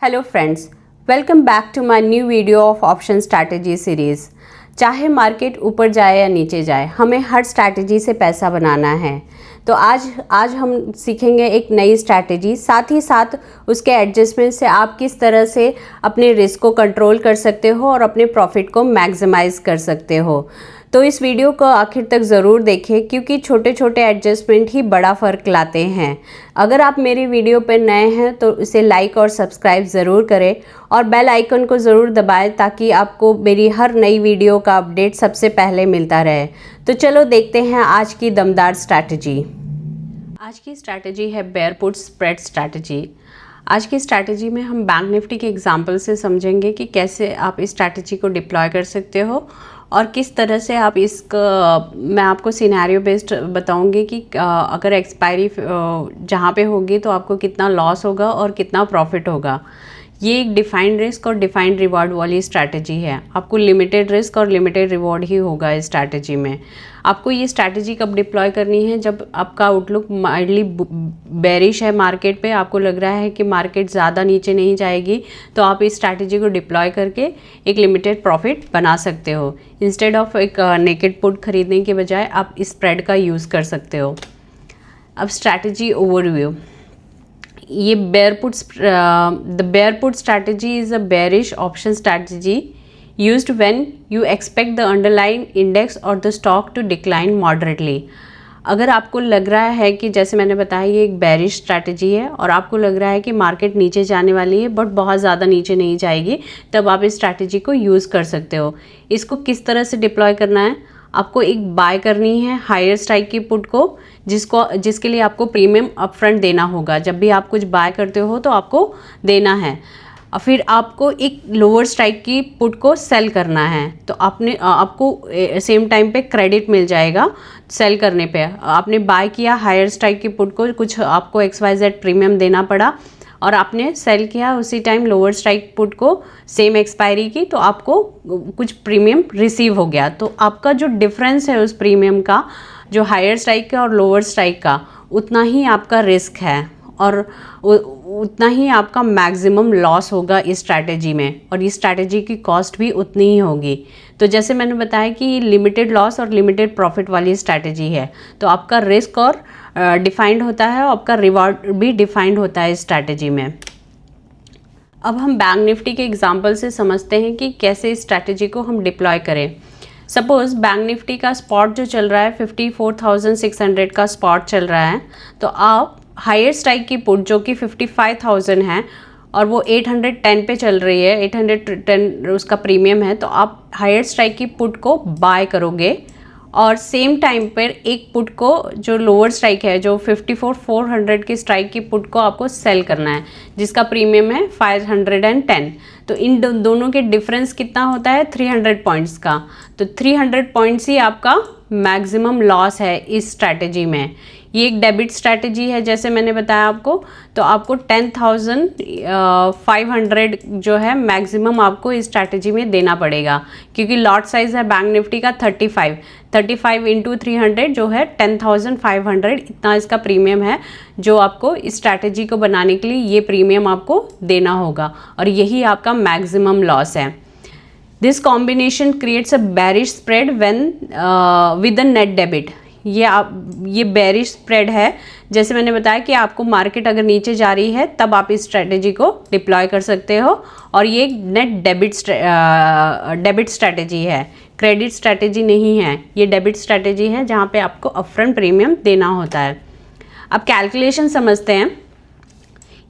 Hello friends, welcome back to my new video of option strategy series. चाहे market ऊपर जाए या नीचे जाए, हमें हर स्ट्रैटेजी से पैसा बनाना है। तो आज हम सीखेंगे एक नई स्ट्रैटेजी, साथ ही साथ उसके एडजस्टमेंट से आप किस तरह से अपने रिस्क को कंट्रोल कर सकते हो और अपने प्रॉफिट को मैक्सिमाइज कर सकते हो। तो इस वीडियो को आखिर तक ज़रूर देखें, क्योंकि छोटे छोटे एडजस्टमेंट ही बड़ा फ़र्क लाते हैं। अगर आप मेरी वीडियो पर नए हैं तो इसे लाइक और सब्सक्राइब ज़रूर करें और बेल आइकन को ज़रूर दबाएं, ताकि आपको मेरी हर नई वीडियो का अपडेट सबसे पहले मिलता रहे। तो चलो देखते हैं आज की दमदार स्ट्रैटेजी। आज की स्ट्रैटेजी है बेयर पुट स्प्रेड स्ट्रैटेजी। आज की स्ट्रैटेजी में हम बैंक निफ्टी के एग्जाम्पल से समझेंगे कि कैसे आप इस स्ट्रैटेजी को डिप्लॉय कर सकते हो और किस तरह से आप मैं आपको सिनेरियो बेस्ड बताऊंगी कि अगर एक्सपायरी जहाँ पे होगी तो आपको कितना लॉस होगा और कितना प्रॉफिट होगा। ये एक डिफाइंड रिस्क और डिफाइंड रिवॉर्ड वाली स्ट्रैटेजी है। आपको लिमिटेड रिस्क और लिमिटेड रिवॉर्ड ही होगा इस स्ट्रैटेजी में। आपको ये स्ट्रैटेजी कब डिप्लॉय करनी है? जब आपका आउटलुक माइल्डली बेरिश है मार्केट पे, आपको लग रहा है कि मार्केट ज़्यादा नीचे नहीं जाएगी, तो आप इस स्ट्रैटेजी को डिप्लॉय करके एक लिमिटेड प्रॉफिट बना सकते हो। इंस्टेड ऑफ एक नेकेड पुट खरीदने के बजाय आप इस स्प्रेड का यूज़ कर सकते हो। अब स्ट्रैटेजी ओवरव्यू। ये the bear put strategy is a bearish option strategy used when you expect the underlying index or the stock to decline moderately। अगर आपको लग रहा है कि, जैसे मैंने बताया, ये एक बेरिश स्ट्रैटेजी है और आपको लग रहा है कि मार्केट नीचे जाने वाली है बट बहुत ज़्यादा नीचे नहीं जाएगी, तब आप इस स्ट्रैटेजी को यूज़ कर सकते हो। इसको किस तरह से डिप्लॉय करना है? आपको एक बाय करनी है हायर स्ट्राइक की पुट को, जिसके लिए आपको प्रीमियम अपफ्रंट देना होगा। जब भी आप कुछ बाय करते हो तो आपको देना है। और फिर आपको एक लोअर स्ट्राइक की पुट को सेल करना है, तो आपको सेम टाइम पे क्रेडिट मिल जाएगा। सेल करने पे आपने बाय किया हायर स्ट्राइक की पुट को, कुछ आपको XYZ प्रीमियम देना पड़ा, और आपने सेल किया उसी टाइम लोअर स्ट्राइक पुट को सेम एक्सपायरी की, तो आपको कुछ प्रीमियम रिसीव हो गया। तो आपका जो डिफरेंस है उस प्रीमियम का, जो हायर स्ट्राइक का और लोअर स्ट्राइक का, उतना ही आपका रिस्क है और उतना ही आपका मैक्सिमम लॉस होगा इस स्ट्रैटेजी में, और इस स्ट्रैटेजी की कॉस्ट भी उतनी ही होगी। तो जैसे मैंने बताया कि ये लिमिटेड लॉस और लिमिटेड प्रॉफिट वाली स्ट्रैटेजी है, तो आपका रिस्क और डिफाइंड होता है और आपका रिवॉर्ड भी डिफाइंड होता है इस स्ट्रैटेजी में। अब हम बैंक निफ्टी के एग्जांपल से समझते हैं कि कैसे इस स्ट्रैटेजी को हम डिप्लॉय करें। सपोज़ बैंक निफ्टी का स्पॉट जो चल रहा है 54,600 का स्पॉट चल रहा है, तो आप हायर स्ट्राइक की पुट जो कि 55,000 है और वो 810 पे चल रही है, 810 उसका प्रीमियम है, तो आप हायर स्ट्राइक की पुट को बाय करोगे और सेम टाइम पर एक पुट को, जो लोअर स्ट्राइक है, जो 54,400 की स्ट्राइक की पुट को आपको सेल करना है, जिसका प्रीमियम है 510। तो इन दोनों के डिफरेंस कितना होता है? 300 पॉइंट्स का। तो 300 पॉइंट्स ही आपका मैक्सिमम लॉस है इस स्ट्रैटेजी में। ये एक डेबिट स्ट्रैटेजी है, जैसे मैंने बताया आपको। तो आपको 10,500 जो है मैक्सिमम आपको इस स्ट्रैटेजी में देना पड़ेगा, क्योंकि लॉट साइज है बैंक निफ्टी का 35 इंटू 300 जो है 10,500, इतना इसका प्रीमियम है, जो आपको इस स्ट्रैटेजी को बनाने के लिए ये प्रीमियम आपको देना होगा, और यही आपका मैक्सिमम लॉस है। This combination creates a bearish spread when with a net debit. ये बेरिश स्प्रेड है। जैसे मैंने बताया कि आपको मार्केट अगर नीचे जा रही है तब आप इस स्ट्रैटेजी को डिप्लॉय कर सकते हो, और ये एक नेट डेबिट स्ट्रैटेजी है, क्रेडिट स्ट्रैटेजी नहीं है। ये डेबिट स्ट्रैटेजी है जहाँ पे आपको अपफ्रंट प्रीमियम देना होता है। अब कैलकुलेशन समझते हैं।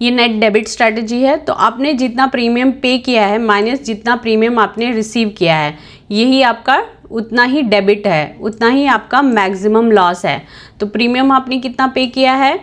ये नेट डेबिट स्ट्रैटेजी है, तो आपने जितना प्रीमियम पे किया है माइनस जितना प्रीमियम आपने रिसीव किया है, यही आपका उतना ही डेबिट है, उतना ही आपका मैक्सिमम लॉस है। तो प्रीमियम आपने कितना पे किया है?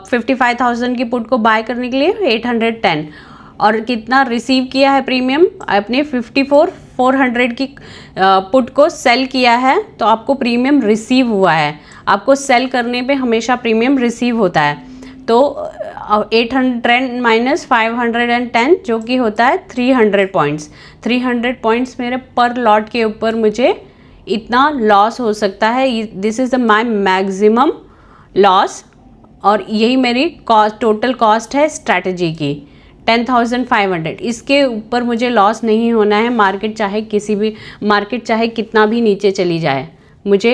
55,000 की पुट को बाय करने के लिए 810, और कितना रिसीव किया है प्रीमियम? आपने 54,400 की पुट को सेल किया है, तो आपको प्रीमियम रिसीव हुआ है। आपको सेल करने पे हमेशा प्रीमियम रिसीव होता है। तो 800 माइनस 510 जो कि होता है 300 पॉइंट्स। 300 पॉइंट्स मेरे पर लॉट के ऊपर मुझे इतना लॉस हो सकता है। This is my maximum loss, और यही मेरी टोटल कॉस्ट है स्ट्रैटेजी की। 10,500, इसके ऊपर मुझे लॉस नहीं होना है। मार्केट चाहे कितना भी नीचे चली जाए, मुझे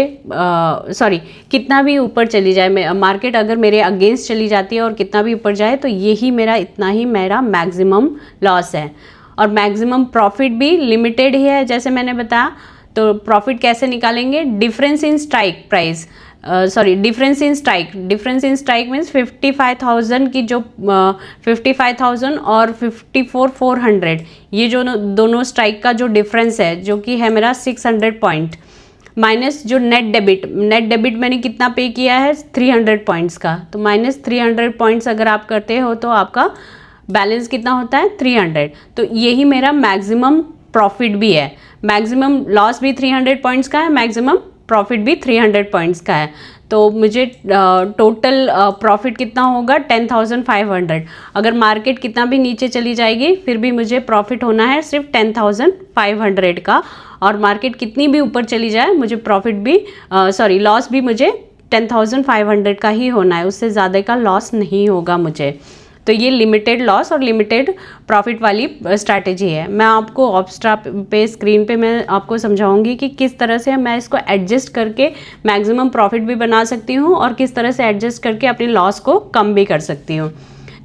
कितना भी ऊपर चली जाए, मार्केट अगर मेरे अगेंस्ट चली जाती है और कितना भी ऊपर जाए, तो यही इतना ही मेरा मैक्सिमम लॉस है। और मैक्सिमम प्रॉफिट भी लिमिटेड ही है, जैसे मैंने बताया। तो प्रॉफिट कैसे निकालेंगे? Difference in strike price, difference in strike means 55,000 की जो 55,000 और 54,400, ये जो दोनों स्ट्राइक का जो डिफरेंस है, जो कि है मेरा 600 पॉइंट, माइनस जो नेट डेबिट मैंने कितना पे किया है 300 पॉइंट्स का, तो माइनस 300 पॉइंट्स अगर आप करते हो तो आपका बैलेंस कितना होता है 300। तो यही मेरा मैक्सिमम प्रॉफिट भी है। मैक्सिमम लॉस भी 300 पॉइंट्स का है, मैक्सिमम प्रॉफिट भी 300 पॉइंट्स का है। तो मुझे टोटल प्रॉफिट कितना होगा 10,500। अगर मार्केट कितना भी नीचे चली जाएगी फिर भी मुझे प्रॉफिट होना है सिर्फ 10,500 का, और मार्केट कितनी भी ऊपर चली जाए मुझे प्रॉफिट भी लॉस भी मुझे 10,500 का ही होना है, उससे ज़्यादा का लॉस नहीं होगा मुझे। तो ये लिमिटेड लॉस और लिमिटेड प्रॉफिट वाली स्ट्रैटेजी है। मैं आपको ऑप्स्ट्रा पे स्क्रीन पे मैं आपको समझाऊंगी कि किस तरह से मैं इसको एडजस्ट करके मैक्सिमम प्रॉफिट भी बना सकती हूँ और किस तरह से एडजस्ट करके अपने लॉस को कम भी कर सकती हूँ।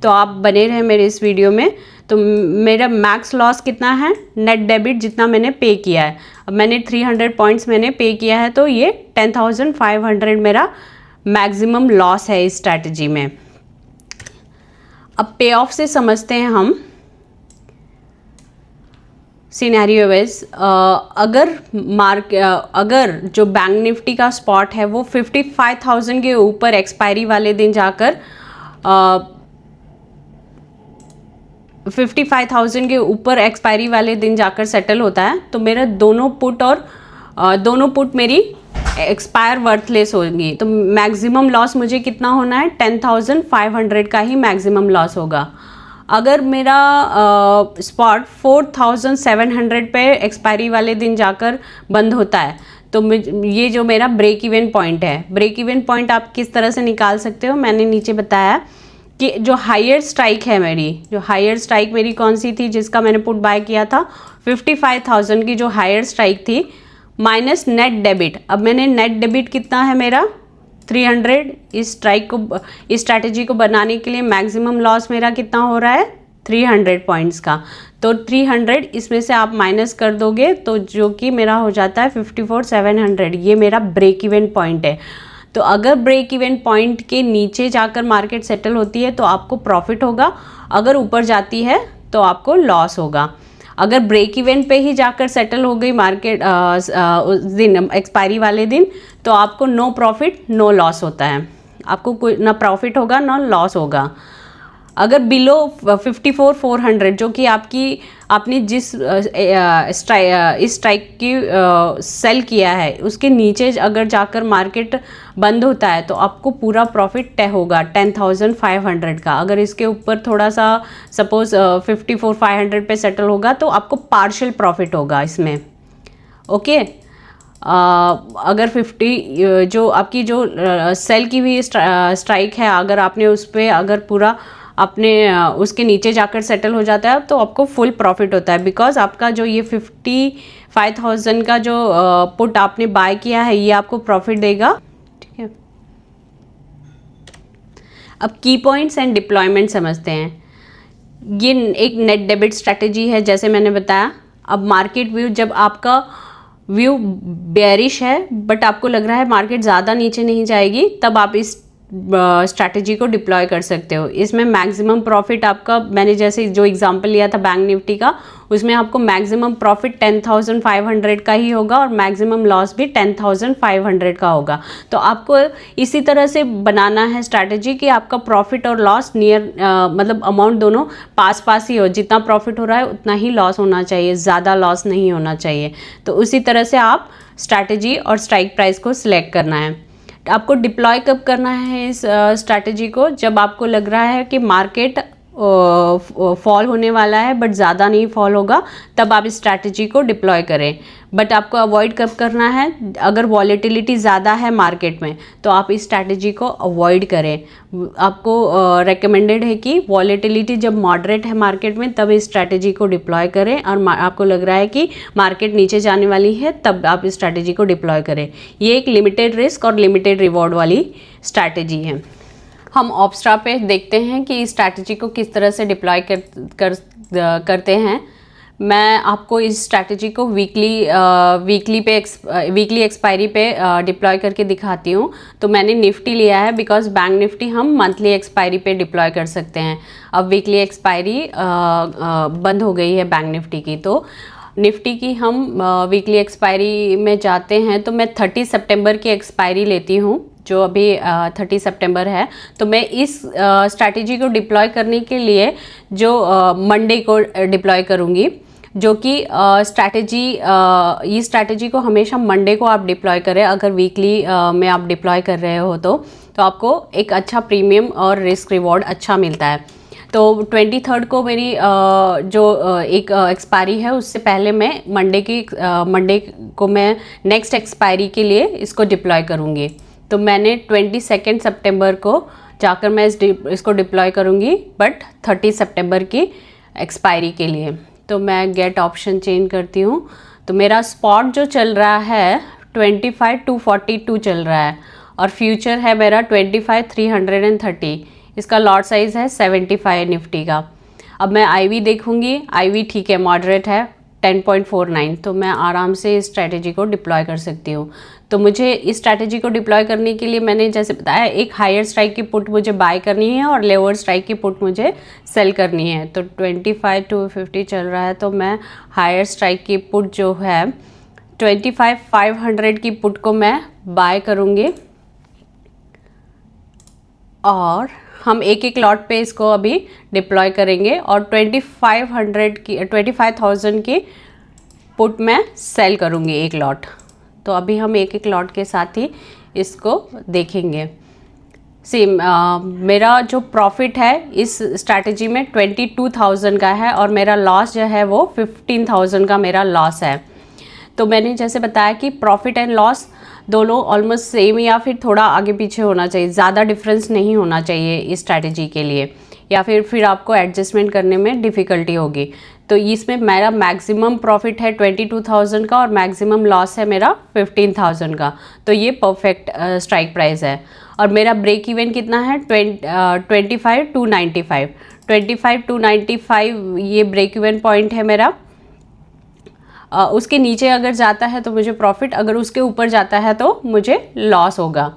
तो आप बने रहे मेरे इस वीडियो में। तो मेरा मैक्स लॉस कितना है, नेट डेबिट जितना मैंने पे किया है, अब मैंने 300 पॉइंट्स मैंने पे किया है, तो ये 10,500 मेरा मैक्सिमम लॉस है इस स्ट्रैटेजी में। अब पे ऑफ से समझते हैं हम सिनेरियो वाइज। अगर जो बैंक निफ्टी का स्पॉट है वो 55,000 के ऊपर एक्सपायरी वाले दिन जाकर 55,000 के ऊपर एक्सपायरी वाले दिन जाकर सेटल होता है, तो मेरा दोनों पुट मेरी एक्सपायर वर्थलेस होगी। तो मैक्सिमम लॉस मुझे कितना होना है 10,500 का ही मैक्सिमम लॉस होगा। अगर मेरा स्पॉट 4,700 पे एक्सपायरी वाले दिन जाकर बंद होता है, तो ये जो मेरा ब्रेक इवन पॉइंट है, ब्रेक इवन पॉइंट आप किस तरह से निकाल सकते हो, मैंने नीचे बताया कि जो हायर स्ट्राइक है मेरी कौन सी थी जिसका मैंने पुट बाय किया था, 55,000 की जो हायर स्ट्राइक थी, माइनस नेट डेबिट। अब मैंने नेट डेबिट कितना है मेरा 300, इस स्ट्रैटेजी को बनाने के लिए मैक्सिमम लॉस मेरा कितना हो रहा है 300 पॉइंट्स का। तो 300 इसमें से आप माइनस कर दोगे तो जो कि मेरा हो जाता है 54,700, ये मेरा ब्रेक इवन पॉइंट है। तो अगर ब्रेक इवन पॉइंट के नीचे जाकर मार्केट सेटल होती है तो आपको प्रॉफिट होगा, अगर ऊपर जाती है तो आपको लॉस होगा। अगर ब्रेक इवन पे ही जाकर सेटल हो गई मार्केट उस दिन एक्सपायरी वाले दिन, तो आपको नो प्रॉफिट नो लॉस होता है, आपको कोई ना प्रॉफिट होगा ना लॉस होगा। अगर बिलो 54,400 जो कि आपने जिस स्ट्राइक की सेल किया है उसके नीचे अगर जाकर मार्केट बंद होता है तो आपको पूरा प्रॉफिट तय होगा 10,500 का। अगर इसके ऊपर थोड़ा सा सपोज 54,500 पे सेटल होगा तो आपको पार्शियल प्रॉफिट होगा इसमें। ओके, अगर 50 जो आपकी जो सेल की हुई स्ट्राइक है, अगर आपने उस पर अगर पूरा अपने उसके नीचे जाकर सेटल हो जाता है तो आपको फुल प्रॉफिट होता है, बिकॉज आपका जो ये 55,000 का जो पुट आपने बाय किया है ये आपको प्रॉफिट देगा। ठीक है, अब की पॉइंट्स एंड डिप्लॉयमेंट समझते हैं। ये एक नेट डेबिट स्ट्रैटेजी है जैसे मैंने बताया। अब मार्केट व्यू, जब आपका व्यू बेयरिश है बट आपको लग रहा है मार्केट ज़्यादा नीचे नहीं जाएगी, तब आप इस स्ट्रैटेजी को डिप्लॉय कर सकते हो। इसमें मैक्सिमम प्रॉफिट आपका, मैंने जैसे जो एग्जांपल लिया था बैंक निफ्टी का, उसमें आपको मैक्सिमम प्रॉफिट 10,500 का ही होगा और मैक्सिमम लॉस भी 10,500 का होगा। तो आपको इसी तरह से बनाना है स्ट्रैटेजी कि आपका प्रॉफिट और लॉस नियर मतलब अमाउंट दोनों पास पास ही हो। जितना प्रॉफिट हो रहा है उतना ही लॉस होना चाहिए, ज़्यादा लॉस नहीं होना चाहिए। तो उसी तरह से आप स्ट्रैटेजी और स्ट्राइक प्राइस को सिलेक्ट करना है। आपको डिप्लॉय कब करना है इस स्ट्रैटेजी को, जब आपको लग रहा है कि मार्केट फॉल होने वाला है बट ज़्यादा नहीं फॉल होगा, तब आप इस स्ट्रैटेजी को डिप्लॉय करें। बट आपको अवॉइड कब करना है, अगर वॉलेटिलिटी ज़्यादा है मार्केट में तो आप इस स्ट्रैटेजी को अवॉइड करें। आपको रेकमेंडेड है कि वॉलेटिलिटी जब मॉडरेट है मार्केट में तब इस स्ट्रैटेजी को डिप्लॉय करें, और आपको लग रहा है कि मार्केट नीचे जाने वाली है तब आप इस स्ट्रैटेजी को डिप्लॉय करें। ये एक लिमिटेड रिस्क और लिमिटेड रिवॉर्ड वाली स्ट्रैटेजी है। हम ऑप्स्ट्रा पे देखते हैं कि इस स्ट्रैटेजी को किस तरह से डिप्लॉय करते हैं। मैं आपको इस स्ट्रैटेजी को वीकली एक्सपायरी पे डिप्लॉय करके दिखाती हूँ। तो मैंने निफ्टी लिया है बिकॉज बैंक निफ्टी हम मंथली एक्सपायरी पे डिप्लॉय कर सकते हैं। अब वीकली एक्सपायरी बंद हो गई है बैंक निफ्टी की, तो निफ्टी की हम वीकली एक्सपायरी में जाते हैं। तो मैं 30 सितंबर की एक्सपायरी लेती हूँ, जो अभी 30 सितंबर है। तो मैं इस स्ट्रैटेजी को डिप्लॉय करने के लिए जो मंडे को डिप्लॉय करूँगी, जो कि इस स्ट्रैटेजी को हमेशा मंडे को आप डिप्लॉय करें। अगर वीकली में आप डिप्लॉय कर रहे हो तो आपको एक अच्छा प्रीमियम और रिस्क रिवॉर्ड अच्छा मिलता है। तो 23 को मेरी एक एक्सपायरी है, उससे पहले मैं मंडे को मैं नेक्स्ट एक्सपायरी के लिए इसको डिप्लॉय करूँगी। तो मैंने 22 सितंबर को जाकर मैं इसको डिप्लॉय करूँगी, बट 30 सितंबर की एक्सपायरी के लिए। तो मैं गेट ऑप्शन चेंज करती हूँ। तो मेरा स्पॉट जो चल रहा है 25,242 चल रहा है, और फ्यूचर है मेरा 25,330। इसका लॉट साइज़ है 75 निफ्टी का। अब मैं आईवी देखूँगी, आईवी ठीक है, मॉडरेट है 10.49। तो मैं आराम से इस स्ट्रैटेजी को डिप्लॉय कर सकती हूँ। तो मुझे इस स्ट्रैटेजी को डिप्लॉय करने के लिए मैंने जैसे बताया, एक हायर स्ट्राइक की पुट मुझे बाय करनी है और लोअर स्ट्राइक की पुट मुझे सेल करनी है। तो 25,250 चल रहा है, तो मैं हायर स्ट्राइक की पुट जो है 25,500 की पुट को मैं बाय करूँगी, और हम एक एक लॉट पे इसको अभी डिप्लॉय करेंगे, और 25,000 की पुट मैं सेल करूँगी एक लॉट। तो अभी हम एक एक लॉट के साथ ही इसको देखेंगे। मेरा जो प्रॉफिट है इस स्ट्रैटेजी में 22,000 का है, और मेरा लॉस जो है वो 15,000 का मेरा लॉस है। तो मैंने जैसे बताया कि प्रॉफिट एंड लॉस दोनों ऑलमोस्ट सेम या फिर थोड़ा आगे पीछे होना चाहिए, ज़्यादा डिफरेंस नहीं होना चाहिए इस स्ट्रैटेजी के लिए, या फिर आपको एडजस्टमेंट करने में डिफ़िकल्टी होगी। तो इसमें मेरा मैक्सिमम प्रॉफिट है 22,000 का और मैक्सिमम लॉस है मेरा 15,000 का। तो ये परफेक्ट स्ट्राइक प्राइस है। और मेरा ब्रेक इवन कितना है 25,295। 25,295 ये ब्रेक इवन पॉइंट है मेरा। उसके नीचे अगर जाता है तो मुझे प्रॉफिट, अगर उसके ऊपर जाता है तो मुझे लॉस होगा।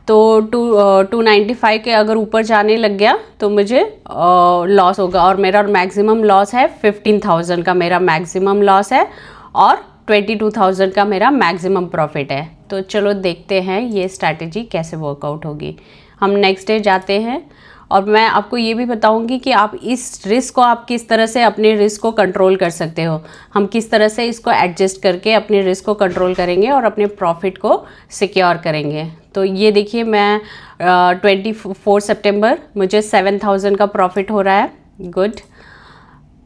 तो 295 के अगर ऊपर जाने लग गया तो मुझे लॉस होगा, और मेरा मैक्सिमम लॉस है 15,000 का मेरा मैक्सिमम लॉस है, और 22,000 का मेरा मैक्सिमम प्रॉफिट है। तो चलो देखते हैं ये स्ट्रैटेजी कैसे वर्कआउट होगी। हम नेक्स्ट डे जाते हैं, और मैं आपको ये भी बताऊंगी कि आप इस रिस्क को आप किस तरह से अपने रिस्क को कंट्रोल कर सकते हो। हम किस तरह से इसको एडजस्ट करके अपने रिस्क को कंट्रोल करेंगे और अपने प्रॉफिट को सिक्योर करेंगे। तो ये देखिए, मैं 24 सितंबर मुझे 7,000 का प्रॉफिट हो रहा है, गुड।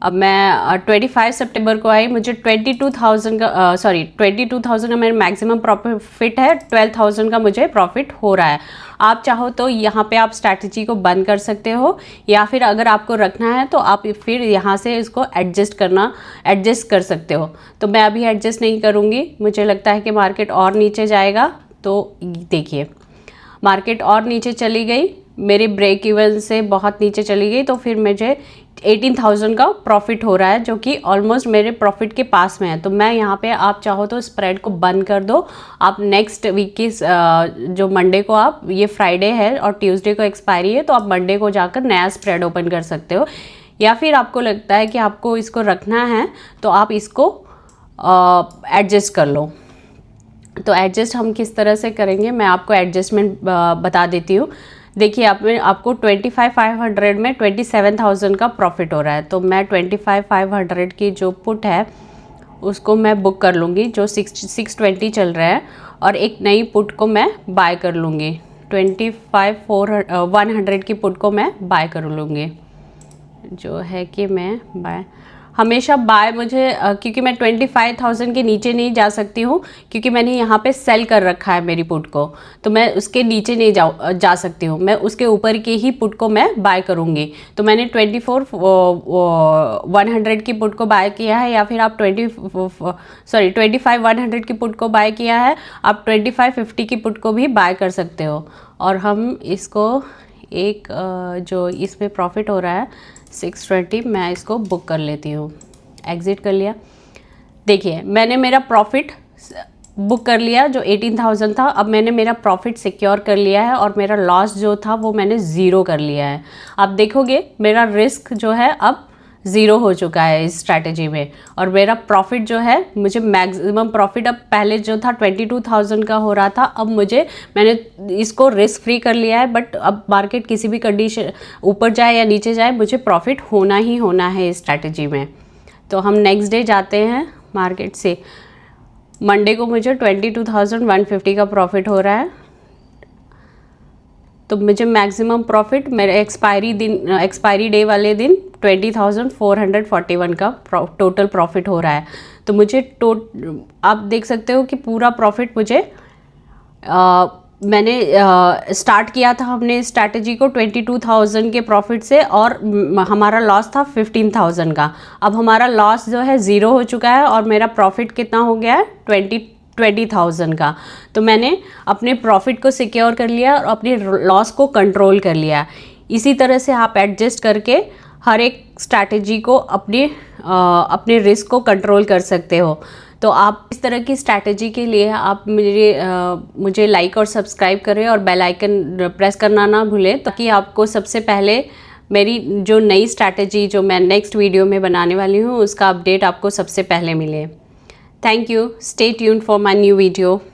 अब मैं 25 सितंबर को आई, मुझे 22,000 का मेरा मैक्सिमम प्रॉफिट है, 12,000 का मुझे प्रॉफिट हो रहा है। आप चाहो तो यहाँ पे आप स्ट्रैटेजी को बंद कर सकते हो, या फिर अगर आपको रखना है तो आप फिर यहाँ से इसको एडजस्ट कर सकते हो। तो मैं अभी एडजस्ट नहीं करूँगी, मुझे लगता है कि मार्केट और नीचे जाएगा। तो देखिए, मार्केट और नीचे चली गई, मेरे ब्रेक इवन से बहुत नीचे चली गई, तो फिर मुझे 18,000 का प्रॉफिट हो रहा है, जो कि ऑलमोस्ट मेरे प्रॉफिट के पास में है। तो मैं यहाँ पे, आप चाहो तो स्प्रेड को बंद कर दो। आप नेक्स्ट वीक की जो मंडे को, आप ये फ्राइडे है और ट्यूसडे को एक्सपायरी है, तो आप मंडे को जाकर नया स्प्रेड ओपन कर सकते हो। या फिर आपको लगता है कि आपको इसको रखना है तो आप इसको एडजस्ट कर लो। तो एडजस्ट हम किस तरह से करेंगे, मैं आपको एडजस्टमेंट बता देती हूँ। देखिए, आपको 25,500 में 27,000 का प्रॉफिट हो रहा है। तो मैं 25,500 की जो पुट है उसको मैं बुक कर लूँगी, जो 620 चल रहा है, और एक नई पुट को मैं बाय कर लूँगी। 25,100 की पुट को मैं बाय कर लूँगी। जो है कि मैं बाय हमेशा बाय मुझे क्योंकि मैं 25,000 के नीचे नहीं जा सकती हूँ, क्योंकि मैंने यहाँ पे सेल कर रखा है मेरी पुट को, तो मैं उसके नीचे नहीं जा सकती हूँ, मैं उसके ऊपर की ही पुट को मैं बाय करूँगी। तो मैंने 100 की पुट को बाय किया है, या फिर आप 25,100 की पुट को बाय किया है, आप 2550 की पुट को भी बाय कर सकते हो। और हम इसको एक जो इसमें प्रॉफिट हो रहा है 620, मैं इसको बुक कर लेती हूँ। एग्ज़िट कर लिया। देखिए मैंने मेरा प्रॉफिट बुक कर लिया जो 18,000 था। अब मैंने मेरा प्रॉफिट सिक्योर कर लिया है और मेरा लॉस जो था वो मैंने ज़ीरो कर लिया है। आप देखोगे मेरा रिस्क जो है अब ज़ीरो हो चुका है इस स्ट्रैटेजी में, और मेरा प्रॉफिट जो है, मुझे मैक्सिमम प्रॉफिट अब पहले जो था 22,000 का हो रहा था, अब मैंने इसको रिस्क फ्री कर लिया है। बट अब मार्केट किसी भी कंडीशन ऊपर जाए या नीचे जाए, मुझे प्रॉफिट होना ही होना है इस स्ट्रैटेजी में। तो हम नेक्स्ट डे जाते हैं मार्केट से। मंडे को मुझे 22,150 का प्रॉफिट हो रहा है, तो मुझे मैक्सिमम प्रॉफिट मेरे एक्सपायरी डे वाले दिन 20,441 का टोटल प्रॉफिट हो रहा है। तो मुझे आप देख सकते हो कि पूरा प्रॉफिट मुझे मैंने स्टार्ट किया था हमने इस स्ट्रैटेजी को 22,000 के प्रॉफिट से, और हमारा लॉस था 15,000 का। अब हमारा लॉस जो है ज़ीरो हो चुका है और मेरा प्रॉफिट कितना हो गया है 20,000 का। तो मैंने अपने प्रॉफिट को सिक्योर कर लिया और अपने लॉस को कंट्रोल कर लिया। इसी तरह से आप एडजस्ट करके हर एक स्ट्रैटेजी को अपने रिस्क को कंट्रोल कर सकते हो। तो आप इस तरह की स्ट्रैटेजी के लिए आप मुझे लाइक और सब्सक्राइब करें और बेल आइकन प्रेस करना ना भूलें, ताकि आपको सबसे पहले मेरी जो नई स्ट्रैटेजी जो मैं नेक्स्ट वीडियो में बनाने वाली हूँ उसका अपडेट आपको सबसे पहले मिले। Thank you. Stay tuned for my new video.